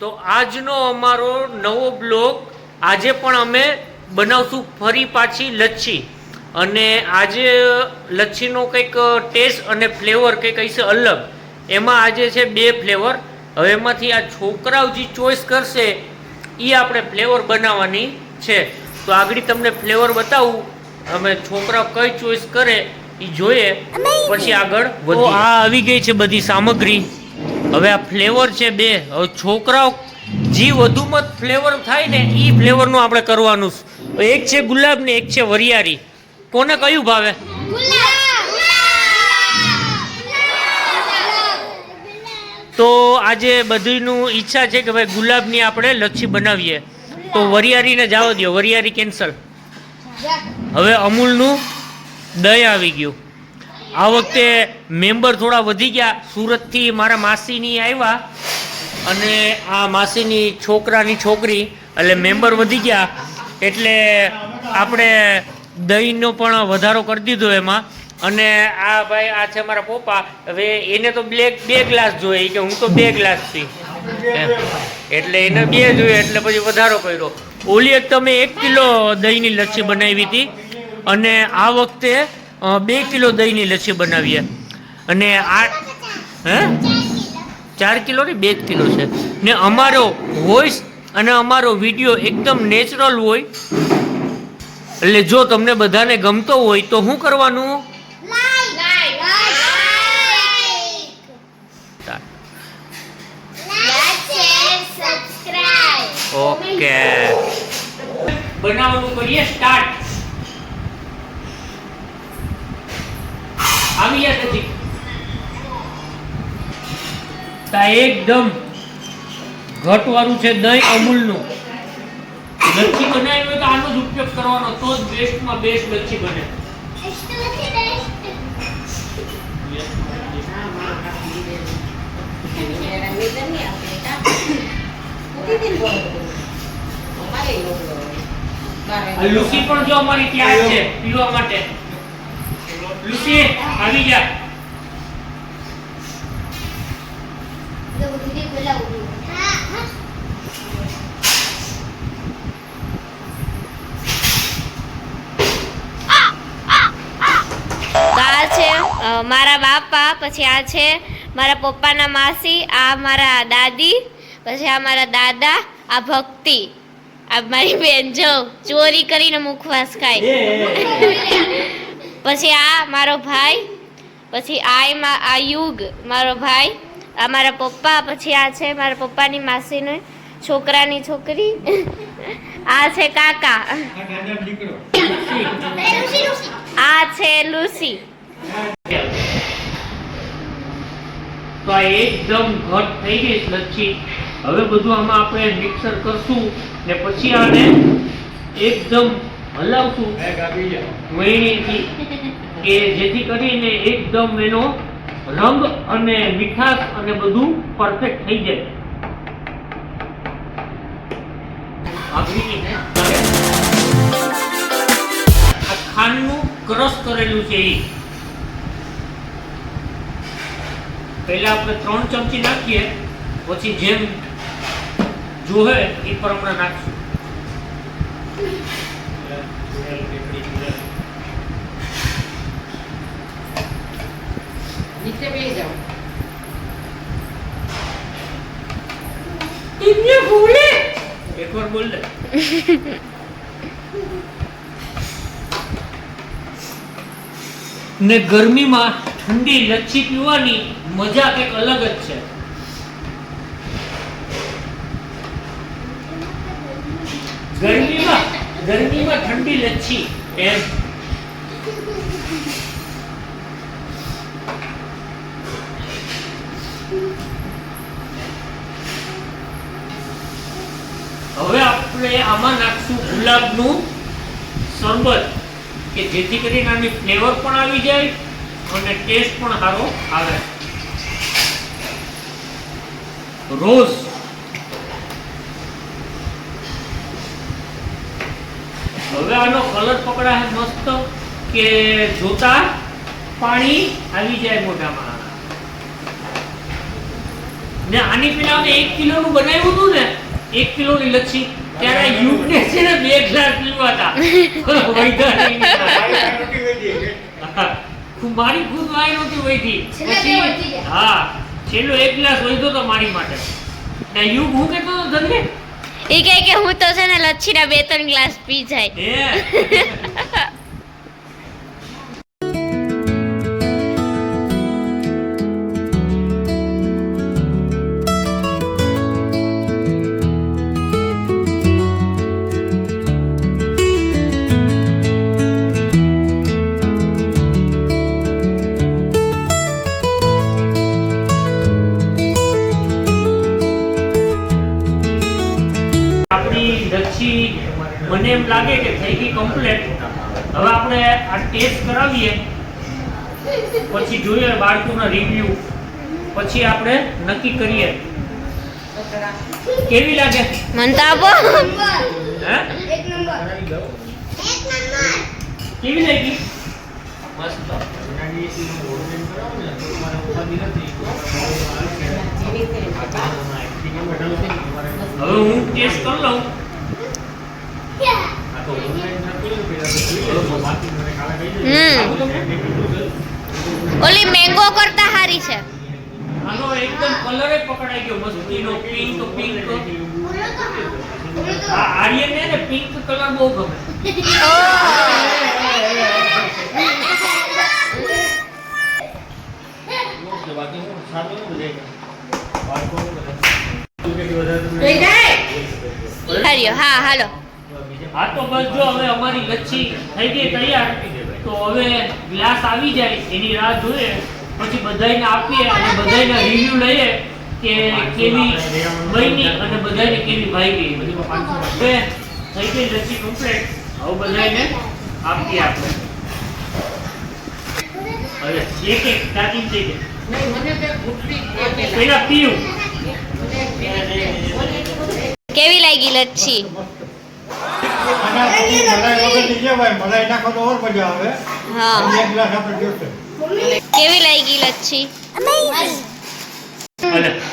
તો આજનો અમારો નવો બ્લોગ આજે પણ અમે બનાવશું ફરી પાછી લચ્છી અને આજે લચ્છીનો કંઈક ટેસ્ટ અને ફ્લેવર કંઈક હશે અલગ. એમાં આજે છે 2 ફ્લેવર. હવે એમાંથી આ છોકરાઓ જે ચોઈસ કરશે એ આપણે ફ્લેવર બનાવવાની છે. તો આગળ તમને ફ્લેવર બતાવું, અમે છોકરાઓ કઈ ચોઈસ કરે એ જોઈએ પછી આગળ વધીએ. આ આવી ગઈ છે બધી સામગ્રી. હવે આ ફ્લેવર છે 2. હવે છોકરાઓ જે વધુમાં ફ્લેવર થાય ને એ ફ્લેવરનું આપણે કરવાનું. એક છે ગુલાબ ને એક છે વરિયાળી. કોને કયું ભાવે? તો આજે બધીનું ઈચ્છા છે કે ભાઈ ગુલાબની આપણે લચ્છી બનાવીએ, તો વરિયાળીને જવા દો, વરિયાળી કેન્સલ. હવે અમૂલનું દહીં આવી ગયું. આ વખતે મેમ્બર થોડા વધી ગયા. સુરતથી મારા માસીની આવ્યા અને આ માસીની છોકરાની છોકરી, એટલે મેમ્બર વધી ગયા એટલે આપણે દહીંનો પણ વધારો કરી દીધો એમાં. અને આ ભાઈ આ છે મારા પપ્પા. હવે એને તો 2 ગ્લાસ જોઈએ કે હું તો 2 ગ્લાસ પી, એટલે એને 2 જોઈએ એટલે પછી વધારો કર્યો. ઓલી એક તમે 1 કિલો દહીંની લચ્છી બનાવી હતી અને આ વખતે 2 કિલો દહીંની લચ્છી બનાવીએ. અને આ 4 કિલો ને 2 કિલો છે. ને અમારો વોઇસ અને અમારો વિડીયો એકદમ નેચરલ હોય, એટલે જો તમને બધાને ગમતો હોય તો શું કરવાનું? ઓકે, બનાવવાનું કરીએ સ્ટાર્ટ. આવી ગયા નથી તા એકદમ ઘટવાળું છે દહીં અમૂલનું. લચ્છી બનાવી હોય તો આનો જ ઉપયોગ કરવાનો, તો જ બેસ્ટમાં બેસ્ટ લચ્છી બને. લુસી પણ જો અમારી ત્યાં છે પીવા માટે. લુસી આવી જા. મારા બાપા, પછી આ છે મારા પપ્પાના માસી, આ મારા દાદી, પછી આ મારા દાદા, આ ભક્તિ, આ મારી બેન જો ચોરી કરીને મુખવાસ ખાય. પછી આ મારો ભાઈ, પછી આ યુગ મારો ભાઈ, આ મારા પપ્પા, પછી આ છે મારા પપ્પાની માસીની છોકરાની છોકરી, આ છે કાકા, આ છે લુસી. તો આ એકદમ ઘટ થઈ ગઈ લચ્છી. હવે બધું આમાં આપણે મિક્સર કરશું ને પછી આને એકદમ હલાવશું વણીથી, કે જેથી કરીને એકદમ એનો રંગ અને મીઠાશ અને બધું પરફેક્ટ થઈ જાય. આ ખાંડનું ક્રશ કરેલું છે એ પહેલા આપણે 3 ચમચી નાખીએ, પછી જેમ જોહે એ પ્રમાણે નાખશું. નીચે બેસી જાઓ. તિન્ને બોલે એકવાર બોલ દે. ને ગરમીમાં ઠંડી લચ્છી પીવાની મજા કંઈક અલગ જ છે. ગરમીમાં ઠંડી લચ્છી એમ. હવે આપણે આમાં નાખશું ગુલાબનું શરબત, કે જેથી કરીને આની ફ્લેવર પણ આવી જાય અને ટેસ્ટ પણ સારો આવે. રોઝ, હવે આનો કલર પકડાય મસ્ત, કે જોતા પાણી આવી જાય મોઢામાં. ને આની પેલા અમે 1 કિલોનું બનાવ્યું હતું ને 1 કિલોની લચ્છી ત્યારે યુગને છે ને 2 ગ્લાસ પીવા હતા મારી ખુદ વાય નહોતી વહીથી પછી હા છેલ્લો 1 ગ્લાસ વધ્યો તો મારી માટે ને યુગ હું કેતો તો ધનને એ કહે કે હું તો છે ને લચ્છીના 2-3 ગ્લાસ પી જાય લચ્છી મને એમ લાગે કે થઈ ગઈ કમ્પ્લીટ હવે આપણે આ ટેસ્ટ કરાવીએ પછી જોઈએ બાળકોના રિવ્યુ પછી આપણે નક્કી કરીએ કેવી લાગે મન તો આપો હે કેવી લાગી મસ્ત હવે હું ટેસ્ટ કરી લઉં ઓલી મેંગો કરતા હારી છે આનો એકદમ કલર જ પકડાઈ ગયો મસ્તીનો પિંક આ આર્યને ને પિંક કલર બહુ ગમે હરિયો હા હાલો હા તો બસ જો હવે અમારી લચ્છી થઈ ગઈ તૈયાર તો હવે ગ્લાસ આવી જાય એની રાહ જોઈએ પછી બધાયને આપીએ અને બધાયના રિવ્યુ લઈએ કે કેવી બની અને બધાયને કેવી ભાઈ ગઈ હવે થઈ ગઈ લચ્છી કમ્પ્લીટ હવે બધાયને આપીએ આપણે હવે એક સ્ટાર્ટિંગ થઈ ગઈ પહેલા પીવું કેવી લાગી લચ્છી હા કેવી લાગી લચ્છી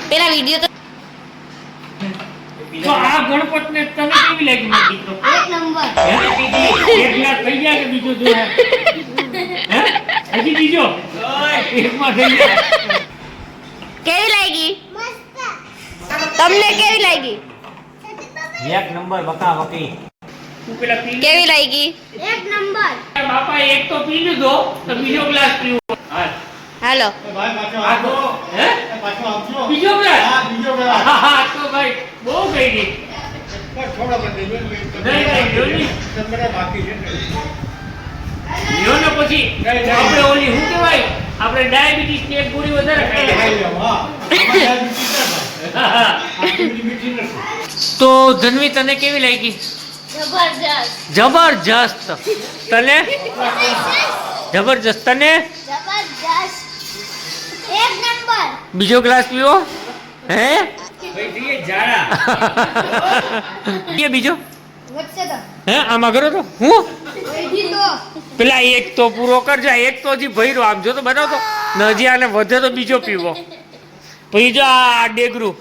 પેલા વિડિયો તો આ ગણપતને તને કેવી લાગી મારો દીકરો એક નંબર એક ગ્લાસ થઈ ગયા કે બીજો જોઈએ હે હજી બીજો એકમાં થઈ ગયા કેવી લાગી તમને કેવી લાગી એક નંબર બકા બકી તું પેલા પી કેવી લાગી એક નંબર બાપા એક તો પી લીધો તો બીજો ગ્લાસ પીવો હાલો હે બીજો ગ્લાસ હા તો ભાઈ બહુ ગઈ ગઈ લ્યો ને પછી આપણે ઓલી શું કહેવાય આપણે ડાયાબિટીસ ની એક ગોળી વધારે ખાઈ તો ધનવી તને કેવી લાગી જબરજસ્ત જબરજસ્ત તને જબરજસ્ત તને જબરજસ્ત એક નંબર બીજો ગ્લાસ પીવો હે કે બીજો વચ્ચે તો હે આમાં કરો તો હું વૈધી તો પેલા એક તો પૂરો કરજો એક તો હજી ભર્યો આમ જો તો બનાવતો ને હજી આને વધે તો બીજો પીવો પછી જો આ ડેગરું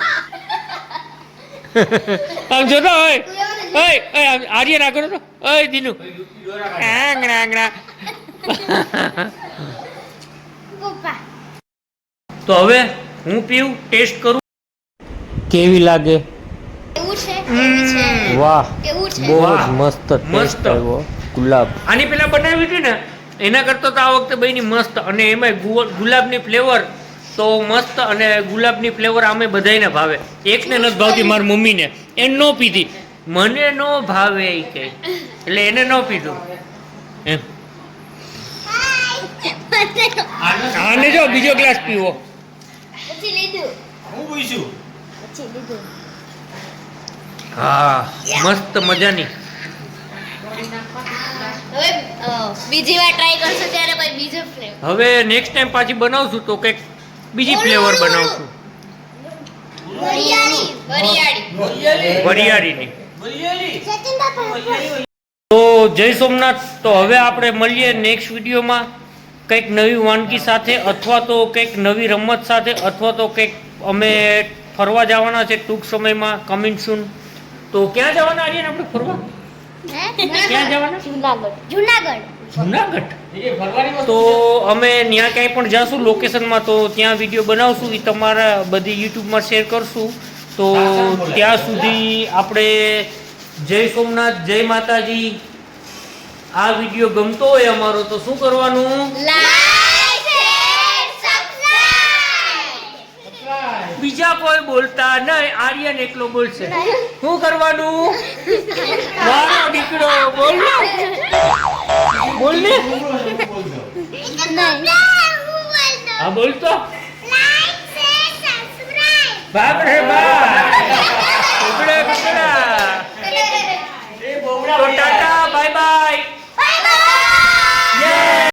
આમ જો તો ઓય ઓય આર્ય ના કરો તો ઓય દીનુ આંગણા આંગણા પપ્પા તો હવે હું પીવું ટેસ્ટ કરું કેવી લાગે એવું છે કેવી છે વાહ કેવું છે બહુ વાહ. જ મસ્ત મસ્ત. ટેસ્ટ આવ્યો ગુલાબ આની પેલા બનાવી હતી ને એના કરતા તો આ વખતે બની મસ્ત અને એમાં ગુલાબની ફ્લેવર તો મસ્ત અને ગુલાબની ફ્લેવર આમે બધાયને ભાવે એકને નથી ભાવતી મારી મમ્મીને એને ન પીધી મને ન ભાવે એ કઈ એટલે એને ન પીધું એમ આને જો બીજો ગ્લાસ પીવો પછી લીધું હું પૂછ્યું પછી લીધું હા મસ્ત મજાની હવે બીજી વાર ટ્રાય કરશો ત્યારે કોઈ બીજો ફ્લેવર હવે નેક્સ્ટ ટાઈમ પાછી બનાવશું તો કંઈક બીજી ફ્લેવર બનાવશું વરિયાળી વરિયાળી વરિયાળીની સચિન બાપા તો જય સોમનાથ તો હવે આપણે મળીએ નેક્સ્ટ વિડીયોમાં કંઈક નવી વાનગી સાથે અથવા તો કંઈક નવી રમત સાથે અથવા તો કંઈક અમે ફરવા જવાના છે ટૂંક સમયમાં, કમિંગ સૂન. તો ક્યાં જવાના આર્યન આપણે ફરવા? ક્યાં જવાના? જુનાગઢ. જુનાગઢ. તો અમે ત્યાં ક્યાંય પણ જાશું લોકેશનમાં, તો ત્યાં વિડીયો બનાવશું, એ તમારા બધી યુટ્યુબમાં શેર કરશું. તો ત્યાં સુધી આપણે જય સોમનાથ, જય માતાજી. આ વિડીયો ગમતો હોય અમારો તો શું કરવાનું? Like share subscribe. બીજા કોઈ બોલતા નહીં, આર્યન એકલો બોલશે. શું કરવાનું? મારો દીકરો બોલ ને. બોલ ને. હા બોલ તો. Like share subscribe. બાપ રે બાપ.